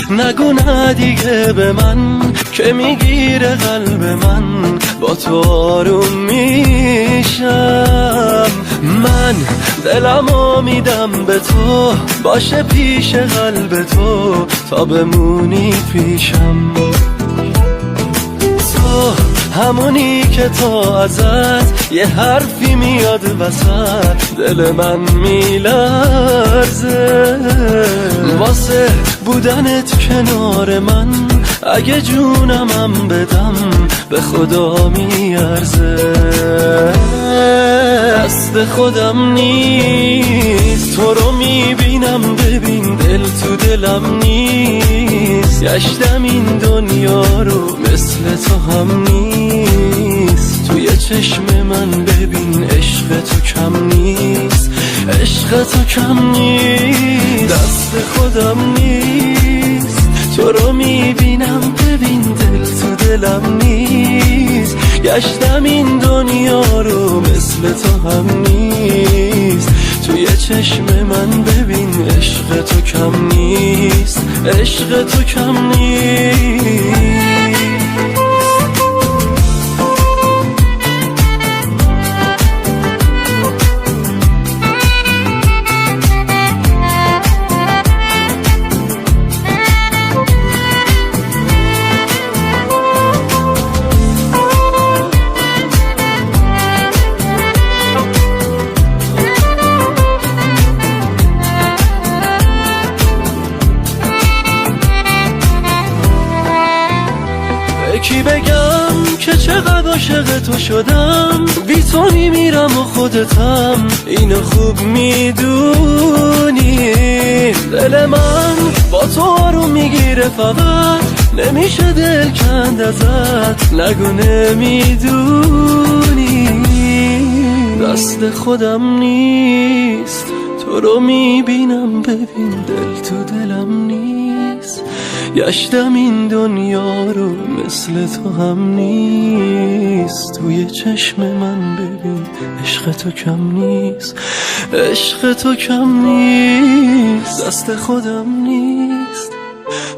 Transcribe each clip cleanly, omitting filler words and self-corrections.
نگو نه دیگه به من که میگیره قلب من، با تو آروم میشم. من دلمو میدم به تو، باشه پیش قلب تو تا بمونی پیشم. تو همونی که تا ازت یه حرفی میاد وسط، دل من میلرزه واسه بودنت کنار من. اگه جونمم بدم به خدا میارزه. دست خودم نیست، تو رو میبینم ببین دل تو دلم نیست. گشتم این دنیا رو مثل تو هم نیست. توی چشم من ببین عشق تو کم نیست، عشق تو کم نیست. دست خودم نیست، تو رو میبینم ببین دل تو دلم نیست. گشتم این دنیا رو مثل تو هم نیست. توی چشم من ببین عشق تو کم نیست، عشق تو کم نیست. کی بگم که چقدر عاشق تو شدم، بی تو میمیرم و خودتم اینو خوب میدونی. دل من با تو آروم میگیره فقط، نمیشه دل کند ازت، نگو نمیدونی. دست خودم نیست، تو رو میبینم ببین دل تو دلم نیست. گشتم این دنیا رو مثل تو هم نیست. توی چشم من ببین عشق تو کم نیست، عشق تو کم نیست. دست خودم نیست،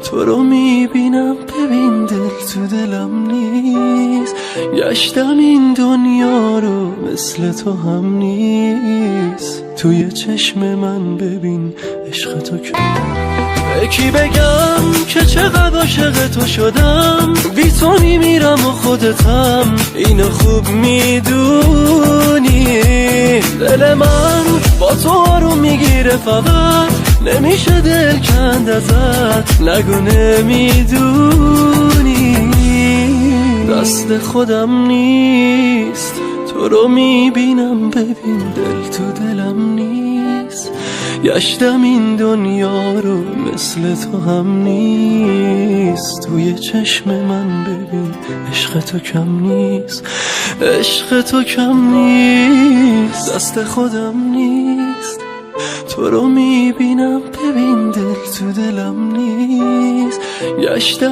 تو رو میبینم ببین دل تو دلم نیست. گشتم این دنیا رو مثل تو هم نیست. توی چشم من ببین عشق تو کم. کی بگم که چقدر عاشق تو شدم، بی تو میمیرم و خودتم اینو خوب میدونی. دل من با تو آروم میگیره فقط، نمیشه دل کند ازت، نگو نمیدونی. دست خودم نیست، تو رو میبینم ببین دل تو دلم نیست. گشتم این دنیا رو مثل تو هم نیست. توی چشم من ببین عشق تو کم نیست، عشق تو کم نیست. دست خودم نیست، تو رو میبینم ببین دل تو دلم نیست. گشتم